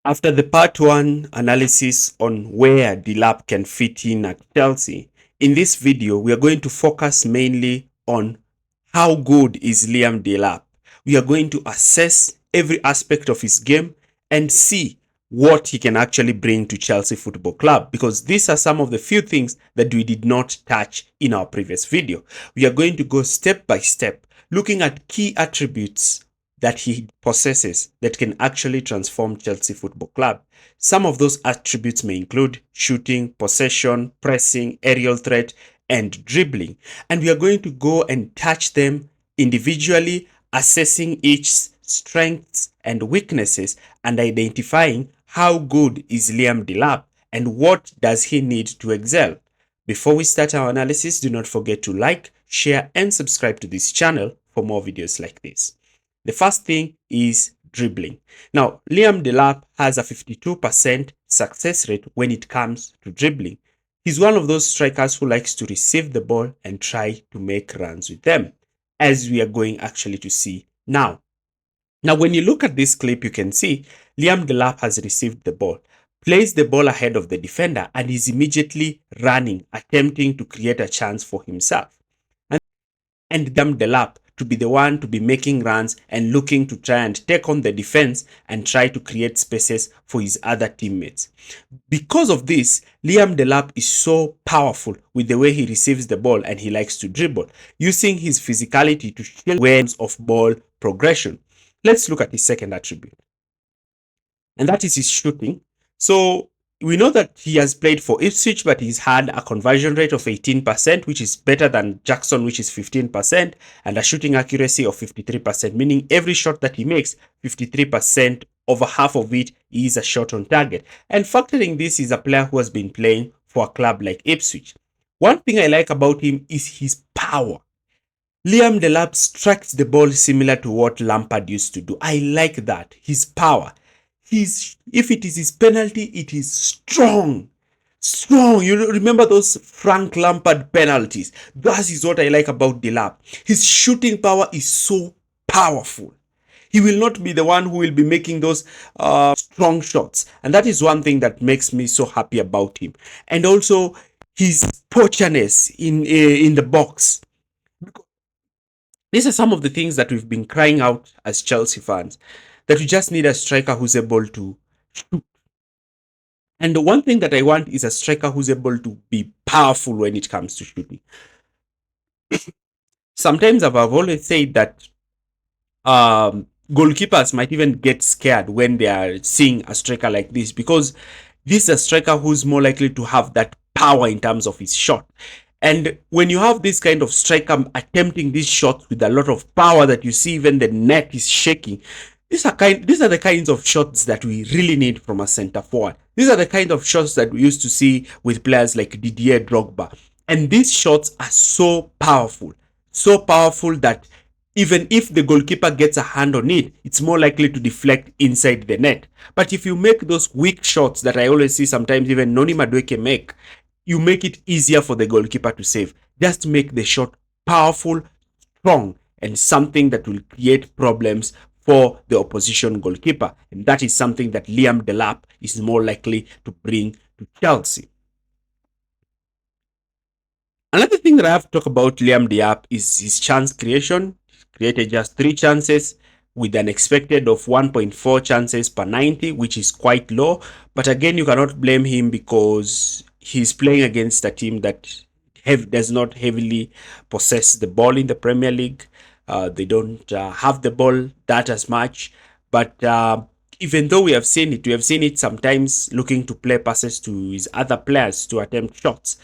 After the part one analysis on where Delap can fit in at Chelsea, in this video we are going to focus mainly on how good is Liam Delap. We are going to assess every aspect of his game and see what he can actually bring to Chelsea Football Club, because these are some of the few things that we did not touch in our previous video. We are going to go step by step, looking at key attributes that he possesses that can actually transform Chelsea Football Club. Some of those attributes may include shooting, possession, pressing, aerial threat, and dribbling. And we are going to go and touch them individually, assessing each strengths and weaknesses and identifying how good is Liam Delap and what does he need to excel. Before we start our analysis, do not forget to like, share, and subscribe to this channel for more videos like this. The first thing is dribbling. Now, Liam Delap has a 52% success rate when it comes to dribbling. He's one of those strikers who likes to receive the ball and try to make runs with them, as we are going actually to see now. Now, when you look at this clip, you can see Liam Delap has received the ball, plays the ball ahead of the defender, and is immediately running, attempting to create a chance for himself. And Liam Delap to be the one to be making runs and looking to try and take on the defense and try to create spaces for his other teammates. Because of this, Liam Delap is so powerful with the way he receives the ball and he likes to dribble, using his physicality to shield waves of ball progression. Let's look at his second attribute, and that is his shooting. So we know that he has played for Ipswich, but he's had a conversion rate of 18%, which is better than Jackson, which is 15%, and a shooting accuracy of 53%, meaning every shot that he makes, 53%, over half of it is a shot on target. And factoring this, is a player who has been playing for a club like Ipswich. One thing I like about him is his power. Liam Delap strikes the ball similar to what Lampard used to do. I like that. His power. If it is his penalty, it is strong. Strong. You remember those Frank Lampard penalties? That is what I like about Delap. His shooting power is so powerful. He will not be the one who will be making those strong shots. And that is one thing that makes me so happy about him. And also his poacherness in the box. These are some of the things that we've been crying out as Chelsea fans, that we just need a striker who's able to shoot. And the one thing that I want is a striker who's able to be powerful when it comes to shooting. Sometimes I've always said that goalkeepers might even get scared when they are seeing a striker like this, because this is a striker who's more likely to have that power in terms of his shot. And when you have this kind of striker attempting these shots with a lot of power that you see even the net is shaking, these are the kinds of shots that we really need from a center forward. These are the kind of shots that we used to see with players like Didier Drogba. And these shots are so powerful that even if the goalkeeper gets a hand on it, it's more likely to deflect inside the net. But if you make those weak shots that I always see sometimes even Noni Madueke make, you make it easier for the goalkeeper to save. Just make the shot powerful, strong, and something that will create problems for the opposition goalkeeper. And that is something that Liam Delap is more likely to bring to Chelsea. Another thing that I have to talk about Liam Delap is his chance creation. He created just 3 chances with an expected of 1.4 chances per 90, which is quite low. But again, you cannot blame him because he's playing against a team that does not heavily possess the ball in the Premier League. They don't have the ball that as much. But even though we have seen it sometimes looking to play passes to his other players to attempt shots.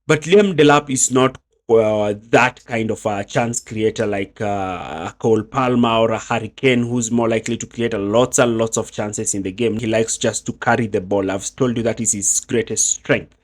But Liam Delap is not that kind of a chance creator like a Cole Palmer or a Harry Kane, who's more likely to create lots and lots of chances in the game. He likes just to carry the ball. I've told you that is his greatest strength.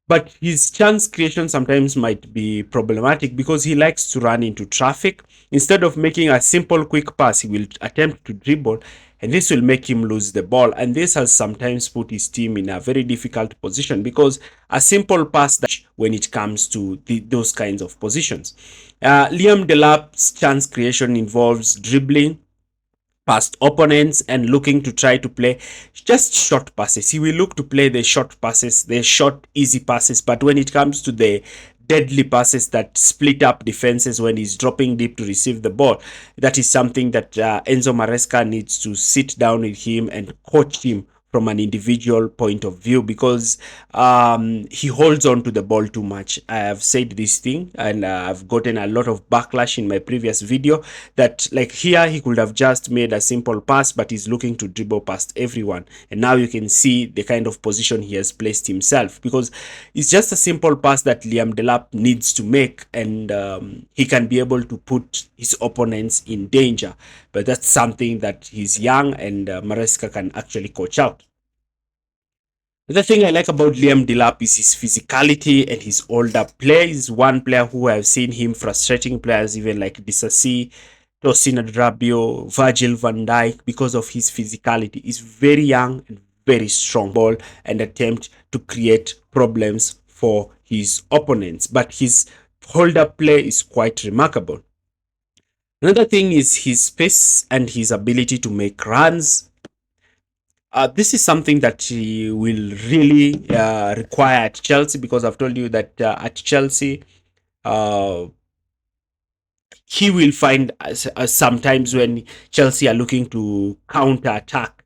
But his chance creation sometimes might be problematic because he likes to run into traffic. Instead of making a simple quick pass, he will attempt to dribble, and this will make him lose the ball. And this has sometimes put his team in a very difficult position, because a simple pass that when it comes to those kinds of positions. Liam Delap's chance creation involves dribbling, past opponents and looking to try to play just short passes. He will look to play the short passes, the short, easy passes. But when it comes to the deadly passes that split up defenses when he's dropping deep to receive the ball, that is something that Enzo Maresca needs to sit down with him and coach him from an individual point of view, because he holds on to the ball too much. I have said this thing, and I've gotten a lot of backlash in my previous video that, like, here he could have just made a simple pass, but he's looking to dribble past everyone. And now you can see the kind of position he has placed himself, because it's just a simple pass that Liam Delap needs to make, and he can be able to put his opponents in danger. But that's something that he's young, and Maresca can actually coach out. The thing I like about Liam Delap is his physicality and his older play. He's one player who I've seen him frustrating players even like Disasi, Tosin Adrabio, Virgil van Dijk, because of his physicality. He's very young and very strong ball and attempt to create problems for his opponents. But his holder play is quite remarkable. Another thing is his pace and his ability to make runs. This is something that he will really require at Chelsea, because I've told you that at Chelsea, uh, he will find sometimes when Chelsea are looking to counter attack,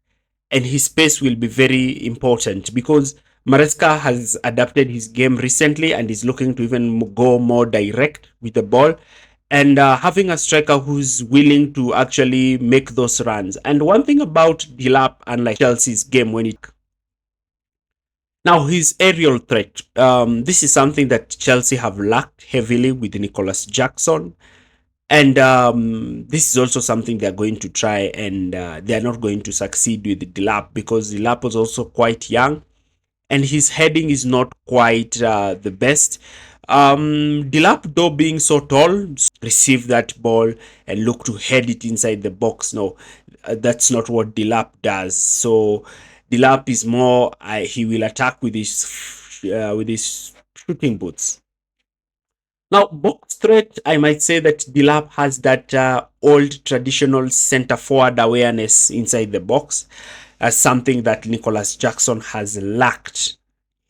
and his pace will be very important, because Maresca has adapted his game recently and is looking to even go more direct with the ball, and having a striker who's willing to actually make those runs. And one thing about Delap, unlike Chelsea's game, when it now his aerial threat, this is something that Chelsea have lacked heavily with Nicholas Jackson, and this is also something they're going to try, and they're not going to succeed with Delap, because Delap was also quite young and his heading is not quite the best. Delap, though being so tall, receive that ball and look to head it inside the box. No, that's not what Delap does. So Delap is more he will attack with his shooting boots. Now, box threat, I might say that Delap has that old traditional center forward awareness inside the box, as something that Nicholas Jackson has lacked,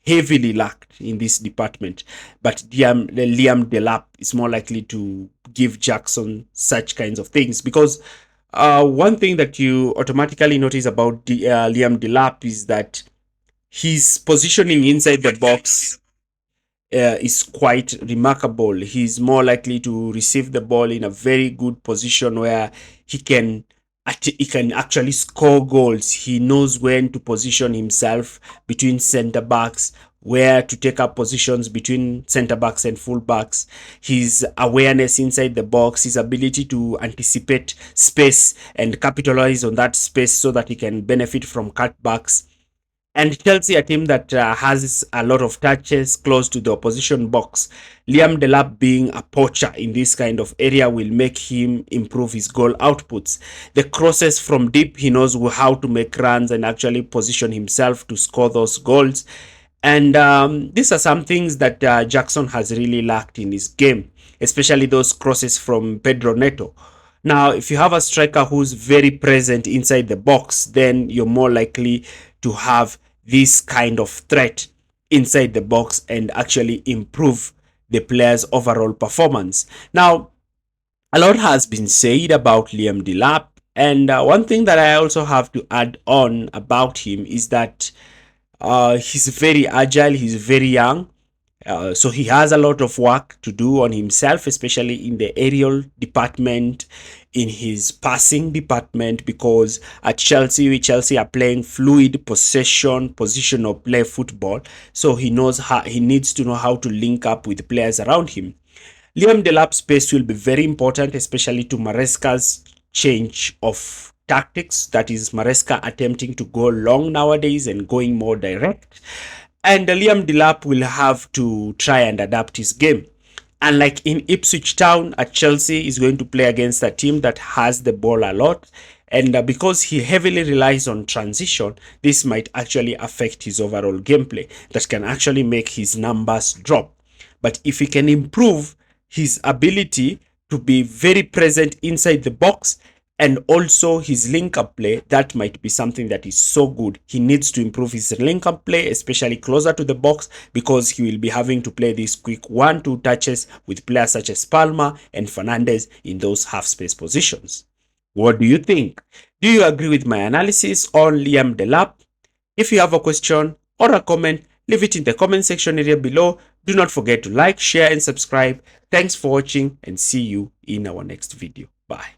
heavily lacked in this department. But Liam Delap is more likely to give Jackson such kinds of things, because one thing that you automatically notice about Liam Delap is that his positioning inside the box is quite remarkable. He's more likely to receive the ball in a very good position where he can actually score goals. He knows when to position himself between center backs, where to take up positions between center backs and full backs. His awareness inside the box, his ability to anticipate space and capitalize on that space so that he can benefit from cutbacks. And Chelsea, a team that has a lot of touches close to the opposition box, Liam Delap being a poacher in this kind of area will make him improve his goal outputs. The crosses from deep, he knows how to make runs and actually position himself to score those goals. And these are some things that Jackson has really lacked in his game, especially those crosses from Pedro Neto. Now, if you have a striker who's very present inside the box, then you're more likely to have this kind of threat inside the box and actually improve the player's overall performance. Now, a lot has been said about Liam Delap, and one thing that I also have to add on about him is that he's very agile, he's very young, so he has a lot of work to do on himself, especially in the aerial department, in his passing department, because at Chelsea are playing fluid possession, positional play football. So he needs to know how to link up with players around him. Liam Delap's pace will be very important, especially to Maresca's change of tactics. That is, Maresca attempting to go long nowadays and going more direct. And Liam Delap will have to try and adapt his game. Unlike in Ipswich Town, at Chelsea is going to play against a team that has the ball a lot. And because he heavily relies on transition, this might actually affect his overall gameplay. That can actually make his numbers drop. But if he can improve his ability to be very present inside the box And also his link-up play, that might be something that is so good. He needs to improve his link-up play, especially closer to the box, because he will be having to play these quick 1-2 touches with players such as Palmer and Fernandez in those half-space positions. What do you think? Do you agree with my analysis on Liam Delap? If you have a question or a comment, leave it in the comment section area below. Do not forget to like, share, and subscribe. Thanks for watching, and see you in our next video. Bye.